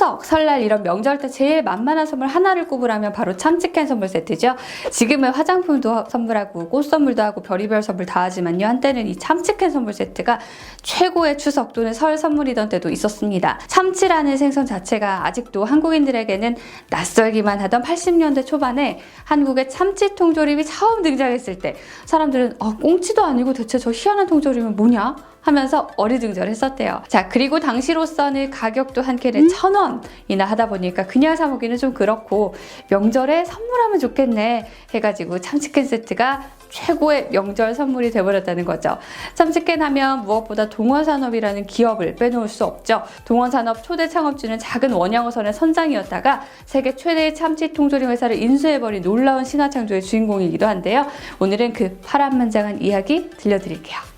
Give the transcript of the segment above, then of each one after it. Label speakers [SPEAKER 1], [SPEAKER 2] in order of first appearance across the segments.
[SPEAKER 1] 추석, 설날 이런 명절 때 제일 만만한 선물 하나를 꼽으라면 바로 참치캔 선물 세트죠. 지금은 화장품도 선물하고 꽃 선물도 하고 별의별 선물 다 하지만요. 한때는 이 참치캔 선물 세트가 최고의 추석 또는 설 선물이던 때도 있었습니다. 참치라는 생선 자체가 아직도 한국인들에게는 낯설기만 하던 80년대 초반에 한국의 참치 통조림이 처음 등장했을 때 사람들은 꽁치도 아니고 대체 저 희한한 통조림은 뭐냐? 하면서 어리둥절했었대요. 자, 그리고 당시로서는 가격도 한 캔에 1,000원이나 하다 보니까 그냥 사 먹기는 좀 그렇고 명절에 선물하면 좋겠네 해가지고 참치캔 세트가 최고의 명절 선물이 돼버렸다는 거죠. 참치캔 하면 무엇보다 동원산업이라는 기업을 빼놓을 수 없죠. 동원산업 초대 창업주는 작은 원양어선의 선장이었다가 세계 최대의 참치 통조림 회사를 인수해버린 놀라운 신화창조의 주인공이기도 한데요. 오늘은 그 파란만장한 이야기 들려드릴게요.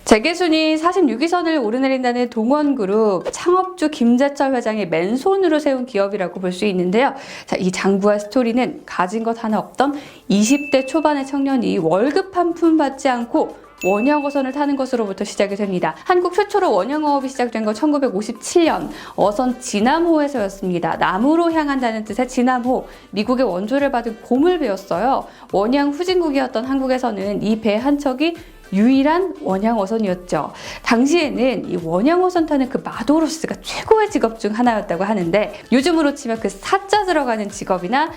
[SPEAKER 1] 재계순위 46위선을 오르내린다는 동원그룹 창업주 김재철 회장이 맨손으로 세운 기업이라고 볼 수 있는데요. 자, 이 장부와 스토리는 가진 것 하나 없던 20대 초반의 청년이 월급 한 푼 받지 않고 원양어선을 타는 것으로부터 시작이 됩니다. 한국 최초로 원양어업이 시작된 건 1957년 어선 진암호에서였습니다. 남으로 향한다는 뜻의 진암호, 미국의 원조를 받은 곰을 배웠어요. 원양 후진국이었던 한국에서는 이 배 한 척이 유일한 원양어선이었죠. 당시에는 이 원양어선 타는 그 마도로스가 최고의 직업 중 하나였다고 하는데 요즘으로 치면 그 사자 들어가는 직업이나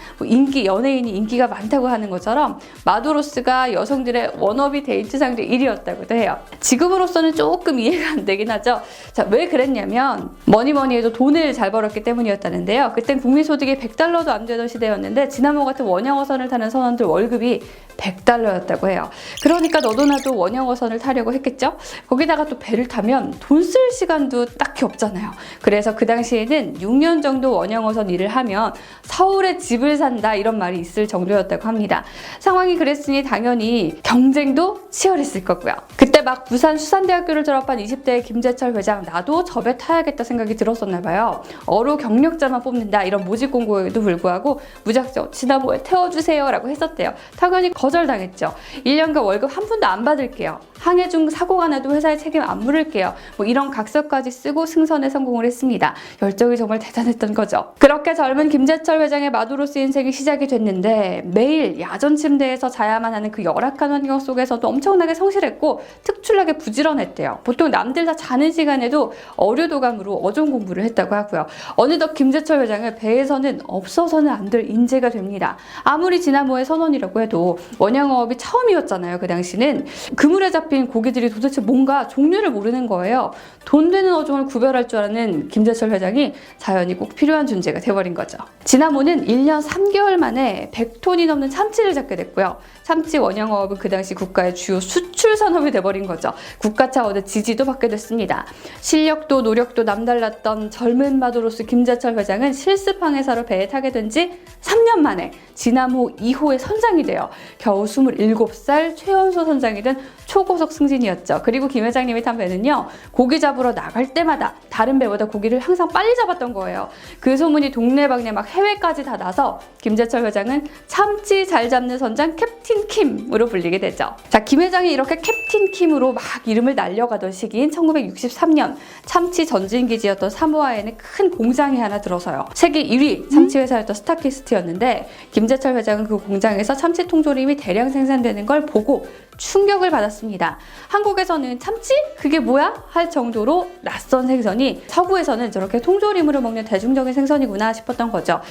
[SPEAKER 1] 연예인이 인기가 많다고 하는 것처럼 마도로스가 여성들의 워너비 데이트상 중 1위였다고도 해요. 지금으로서는 조금 이해가 안 되긴 하죠. 자, 왜 그랬냐면 뭐니 해도 돈을 잘 벌었기 때문이었다는데요. 그땐 국민소득이 $100도 안 되던 시대였는데 진암호 같은 원양어선을 타는 선원들 월급이 $100였다고 해요. 그러니까 너도 나도 원양어선을 타려고 했겠죠? 거기다가 또 배를 타면 돈 쓸 시간도 딱히 없잖아요. 그래서 그 당시에는 6년 정도 원양어선 일을 하면 서울에 집을 산다 이런 말이 있을 정도였다고 합니다. 상황이 그랬으니 당연히 경쟁도 치열했을 거고요. 그때 막 부산 수산대학교를 졸업한 20대의 김재철 회장, 나도 저 배 타야겠다 생각이 들었었나 봐요. 어로 경력자만 뽑는다 이런 모집 공고에도 불구하고 무작정 진암호에 태워주세요 라고 했었대요. 당연히 거절당했죠. 1년간 월급 한 푼도 안 받을게요. 항해 중 사고가 나도 회사에 책임 안 물을게요. 이런 각서까지 쓰고 승선에 성공을 했습니다. 열정이 정말 대단했던 거죠. 그렇게 젊은 김재철 회장의 마도로스 인생이 시작이 됐는데 매일 야전 침대에서 자야만 하는 그 열악한 환경 속에서도 엄청나게 성실했고 특출나게 부지런했대요. 보통 남들 다 자는 시간에도 어류도감으로 어종 공부를 했다고 하고요. 어느덧 김재철 회장은 배에서는 없어서는 안 될 인재가 됩니다. 아무리 진암호의 선원이라고 해도 원양어업이 처음이었잖아요. 그 당시는. 그물에 잡힌 고기들이 도대체 뭔가 종류를 모르는 거예요. 돈 되는 어종을 구별할 줄 아는 김재철 회장이 자연히 꼭 필요한 존재가 돼버린 거죠. 진암호는 1년 3개월 만에 100톤이 넘는 참치를 잡게 됐고요. 참치 원양어업은 그 당시 국가의 주요 수출 산업이 돼버린 거죠. 국가 차원의 지지도 받게 됐습니다. 실력도 노력도 남달랐던 젊은 마도로스 김재철 회장은 실습 항해사로 배에 타게 된 지 3년 만에 진암호 2호의 선장이 돼요. 겨우 27살 최연소 선장이 된 초고속 승진이었죠. 그리고 김 회장님이 탄 배는요, 고기 잡으러 나갈 때마다 다른 배보다 고기를 항상 빨리 잡았던 거예요. 그 소문이 동네방네 막 해외까지 다 나서 김재철 회장은 참치 잘 잡는 선장 캡틴 킴으로 불리게 되죠. 자, 김 회장이 이렇게 캡틴 킴으로 막 이름을 날려가던 시기인 1963년 참치 전진기지였던 사모아에는 큰 공장이 하나 들어서요. 세계 1위 참치 회사였던 스타키스트였는데 김재철 회장은 그 공장에서 참치 통조림이 대량 생산되는 걸 보고 충격을 받았습니다. 한국에서는 참치? 그게 뭐야? 할 정도로 낯선 생선이 서구에서는 저렇게 통조림으로 먹는 대중적인 생선이구나 싶었던 거죠.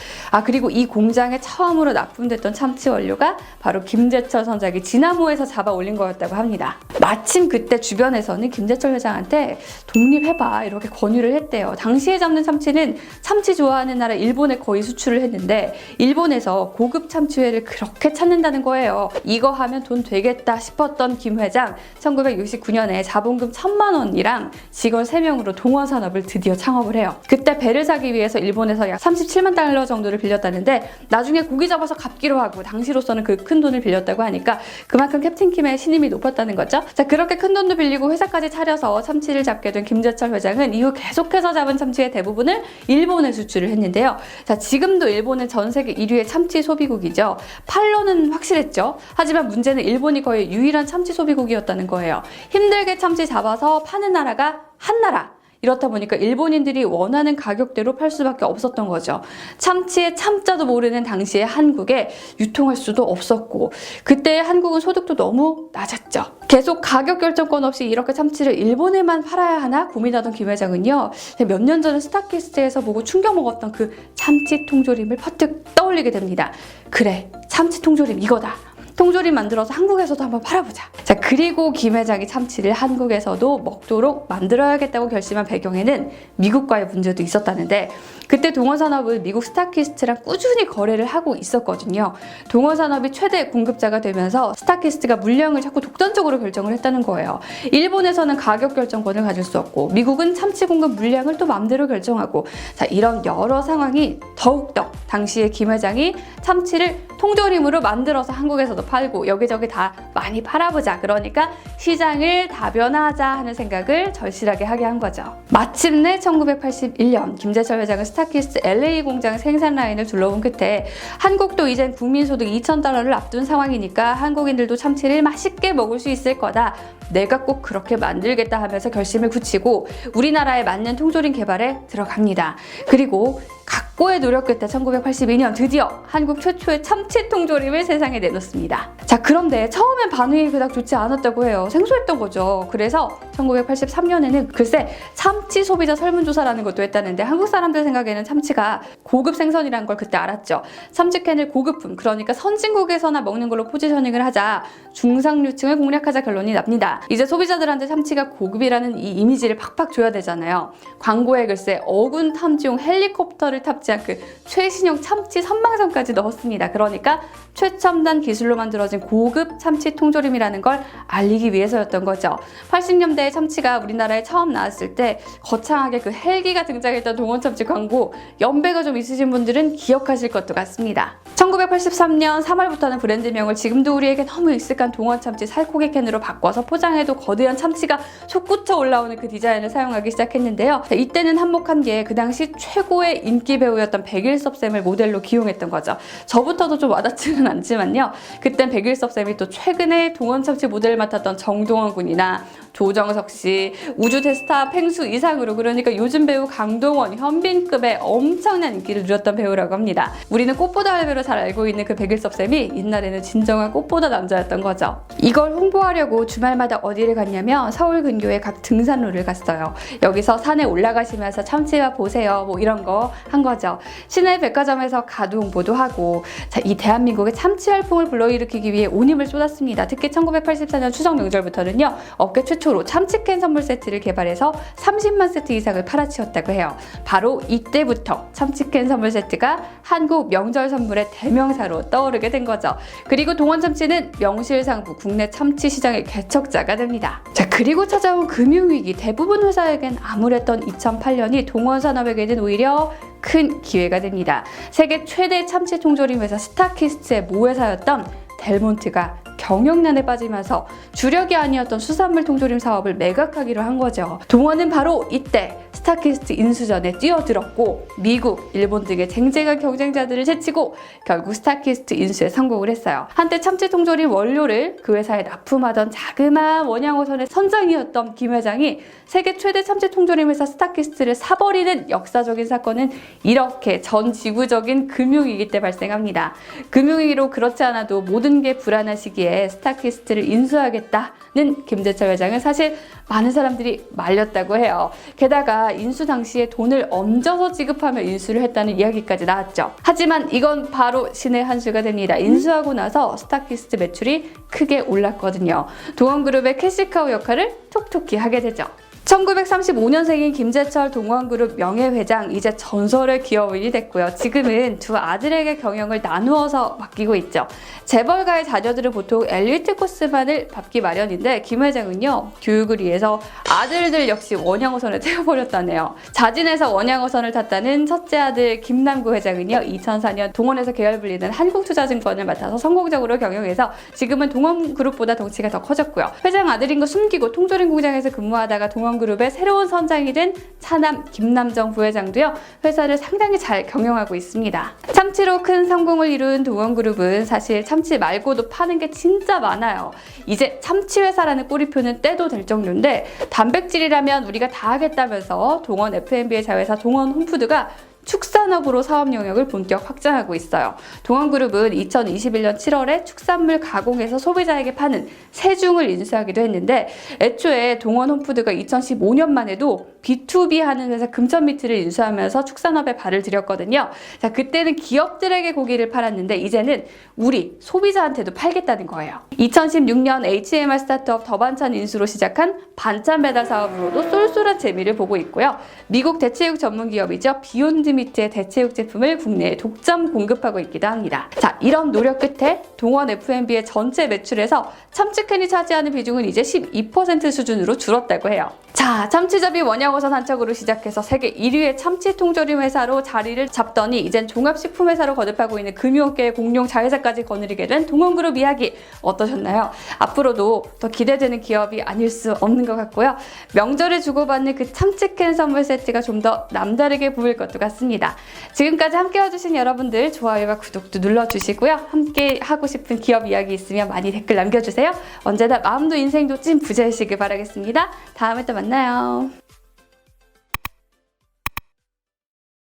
[SPEAKER 1] 그리고 이 공장에 처음으로 납품됐던 참치 원료가 바로 김재철 선장이 진암호에서 잡아 올린 거였다고 합니다. 마침 그때 주변에서는 김재철 회장한테 독립해봐 이렇게 권유를 했대요. 당시에 잡는 참치는 참치 좋아하는 나라 일본에 거의 수출을 했는데 일본에서 고급 참치회를 그렇게 찾는다는 거예요. 이거 하면 돈 되겠다 싶었던 김 회장, 1969년에 자본금 1,000만 원이랑 직원 3명으로 동원산업을 드디어 창업을 해요. 그때 배를 사기 위해서 일본에서 약 37만 달러 정도를 빌렸다는데 나중에 고기 잡아서 갚기로 하고 당시로서는 그 큰 돈을 빌렸다고 하니까 그만큼 캡틴 킴의 신임이 높았다는 거죠. 자, 그렇게 큰 돈도 빌리고 회사까지 차려서 참치를 잡게 된 김재철 회장은 이후 계속해서 잡은 참치의 대부분을 일본에 수출을 했는데요. 자, 지금도 일본은 전 세계 1위의 참치 소비국이죠. 팔로는 확실했죠. 하지만 문제는 일본이 거의 유일한 참치 소비국이었다는 거예요. 힘들게 참치 잡아서 파는 나라가 한 나라, 이렇다 보니까 일본인들이 원하는 가격대로 팔 수밖에 없었던 거죠. 참치의 참자도 모르는 당시에 한국에 유통할 수도 없었고, 그때 한국은 소득도 너무 낮았죠. 계속 가격 결정권 없이 이렇게 참치를 일본에만 팔아야 하나 고민하던 김 회장은요, 몇 년 전에 스타키스트에서 보고 충격 먹었던 그 참치 통조림을 퍼뜩 떠올리게 됩니다. 그래, 참치 통조림 이거다. 통조림 만들어서 한국에서도 한번 팔아보자. 자, 그리고 김 회장이 참치를 한국에서도 먹도록 만들어야겠다고 결심한 배경에는 미국과의 문제도 있었다는데, 그때 동원산업은 미국 스타키스트랑 꾸준히 거래를 하고 있었거든요. 동원산업이 최대 공급자가 되면서 스타키스트가 물량을 자꾸 독단적으로 결정을 했다는 거예요. 일본에서는 가격 결정권을 가질 수 없고, 미국은 참치 공급 물량을 또 마음대로 결정하고, 자, 이런 여러 상황이 더욱더 당시에 김 회장이 참치를 통조림으로 만들어서 한국에서도 팔고 여기저기 다 많이 팔아보자, 그러니까 시장을 다변화하자 하는 생각을 절실하게 하게 한 거죠. 마침내 1981년 김재철 회장은 스타키스트 LA 공장 생산 라인을 둘러본 끝에, 한국도 이젠 국민소득 2,000달러를 앞둔 상황이니까 한국인들도 참치를 맛있게 먹을 수 있을 거다, 내가 꼭 그렇게 만들겠다 하면서 결심을 굳히고 우리나라에 맞는 통조림 개발에 들어갑니다. 그리고 각고의 노력 끝에 1982년 드디어 한국 최초의 참치 통조림을 세상에 내놓습니다. 자, 그런데 처음엔 반응이 그닥 좋지 않았다고 해요. 생소했던 거죠. 그래서 1983년에는 글쎄 참치 소비자 설문조사라는 것도 했다는데, 한국 사람들 생각에는 참치가 고급 생선이라는 걸 그때 알았죠. 참치캔을 고급품, 그러니까 선진국에서나 먹는 걸로 포지셔닝을 하자, 중상류층을 공략하자 결론이 납니다. 이제 소비자들한테 참치가 고급이라는 이 이미지를 팍팍 줘야 되잖아요. 광고에 글쎄 어군 탐지용 헬리콥터를 탑재한 그 최신형 참치 선망선까지 넣었습니다. 그러니까 최첨단 기술로 만들어진 고급 참치 통조림이라는 걸 알리기 위해서였던 거죠. 80년대에 참치가 우리나라에 처음 나왔을 때 거창하게 그 헬기가 등장했던 동원참치 광고, 연배가 좀 있으신 분들은 기억하실 것도 같습니다. 1983년 3월부터는 브랜드명을 지금도 우리에게 너무 익숙한 동원참치 살코기 캔으로 바꿔서 포장해도 거대한 참치가 솟구쳐 올라오는 그 디자인을 사용하기 시작했는데요. 이때는 한몫한 게 그 당시 최고의 인기 배우였던 백일섭 쌤을 모델로 기용했던 거죠. 저부터도 좀 와닿지는 않지만요. 그땐 백일섭 쌤이 또 최근에 동원참치 모델을 맡았던 정동원 군이나 조정석 씨, 우주대스타 펭수 이상으로, 그러니까 요즘 배우 강동원, 현빈급의 엄청난 인기를 누렸던 배우라고 합니다. 우리는 꽃보다 할배로 잘 알고 있는 그 백일섭 쌤이 옛날에는 진정한 꽃보다 남자였던 거죠. 이걸 홍보하려고 주말마다 어디를 갔냐면 서울 근교의 각 등산로를 갔어요. 여기서 산에 올라가시면서 참치맛 보세요, 뭐 이런 거 한 거죠. 시내 백화점에서 가두 홍보도 하고, 자, 이 대한민국의 참치 열풍을 불러일으키기 위해 온 힘을 쏟았습니다. 특히 1984년 추석 명절부터는요, 업계 최초로 참치캔 선물 세트를 개발해서 30만 세트 이상을 팔아치웠다고 해요. 바로 이때부터 참치캔 선물 세트가 한국 명절 선물의 대명사로 떠오르게 된 거죠. 그리고 동원참치는 명실상부 국내 참치 시장의 개척자가 됩니다. 자, 그리고 찾아온 금융위기, 대부분 회사에겐 암울했던 2008년이 동원산업에게는 오히려 큰 기회가 됩니다. 세계 최대 참치 통조림 회사 스타키스트의 모회사였던 델몬트가 경영난에 빠지면서 주력이 아니었던 수산물 통조림 사업을 매각하기로 한 거죠. 동원은 바로 이때 스타키스트 인수전에 뛰어들었고, 미국, 일본 등의 쟁쟁한 경쟁자들을 제치고 결국 스타키스트 인수에 성공을 했어요. 한때 참치 통조림 원료를 그 회사에 납품하던 자그마한 원양어선의 선장이었던 김 회장이 세계 최대 참치 통조림 회사 스타키스트를 사버리는 역사적인 사건은 이렇게 전 지구적인 금융위기 때 발생합니다. 금융위기로 그렇지 않아도 모든 게 불안한 시기에 스타키스트를 인수하겠다는 김재철 회장은 사실 많은 사람들이 말렸다고 해요. 게다가 인수 당시에 돈을 얹어서 지급하며 인수를 했다는 이야기까지 나왔죠. 하지만 이건 바로 신의 한 수가 됩니다. 인수하고 나서 스타키스트 매출이 크게 올랐거든요. 동원그룹의 캐시카우 역할을 톡톡히 하게 되죠. 1935년생인 김재철 동원그룹 명예회장, 이제 전설의 기업인이 됐고요. 지금은 두 아들에게 경영을 나누어서 맡기고 있죠. 재벌가의 자녀들은 보통 엘리트 코스만을 밟기 마련인데, 김 회장은요, 교육을 위해서 아들들 역시 원양어선에 태워버렸다네요. 자진해서 원양어선을 탔다는 첫째 아들 김남구 회장은요, 2004년 동원에서 계열 불리는 한국투자증권을 맡아서 성공적으로 경영해서 지금은 동원그룹보다 덩치가 더 커졌고요. 회장 아들인 거 숨기고 통조림 공장에서 근무하다가 동원 동원그룹의 새로운 선장이 된 차남 김남정 부회장도요, 회사를 상당히 잘 경영하고 있습니다. 참치로 큰 성공을 이룬 동원그룹은 사실 참치 말고도 파는 게 진짜 많아요. 이제 참치회사라는 꼬리표는 떼도 될 정도인데, 단백질이라면 우리가 다 하겠다면서 동원 F&B의 자회사 동원홈푸드가 축산업으로 사업 영역을 본격 확장하고 있어요. 동원그룹은 2021년 7월에 축산물 가공해서 소비자에게 파는 세중을 인수하기도 했는데, 애초에 동원홈푸드가 2015년만 해도 B2B 하는 회사 금천미트를 인수하면서 축산업에 발을 들였거든요. 자, 그때는 기업들에게 고기를 팔았는데 이제는 우리 소비자한테도 팔겠다는 거예요. 2016년 HMR 스타트업 더반찬 인수로 시작한 반찬 배달 사업으로도 쏠쏠한 재미를 보고 있고요. 미국 대체육 전문 기업이죠. 비욘드 미트의 대체육 제품을 국내에 독점 공급하고 있기도 합니다. 자, 이런 노력 끝에 동원 F&B의 전체 매출에서 참치캔이 차지하는 비중은 이제 12% 수준으로 줄었다고 해요. 자, 참치접이 원양어선 한 척으로 시작해서 세계 1위의 참치 통조림 회사로 자리를 잡더니 이젠 종합식품 회사로 거듭하고 있는 금융업계의 공룡 자회사까지 거느리게 된 동원그룹 이야기 어떠셨나요? 앞으로도 더 기대되는 기업이 아닐 수 없는 것 같고요. 명절에 주고받는 그 참치캔 선물 세트가 좀 더 남다르게 보일 것도 같습니다. 지금까지 함께 와주신 여러분들 좋아요와 구독도 눌러주시고요. 함께 하고 싶은 기업 이야기 있으면 많이 댓글 남겨주세요. 언제나 마음도 인생도 찐 부자이시길 바라겠습니다. 다음에 또 만나요.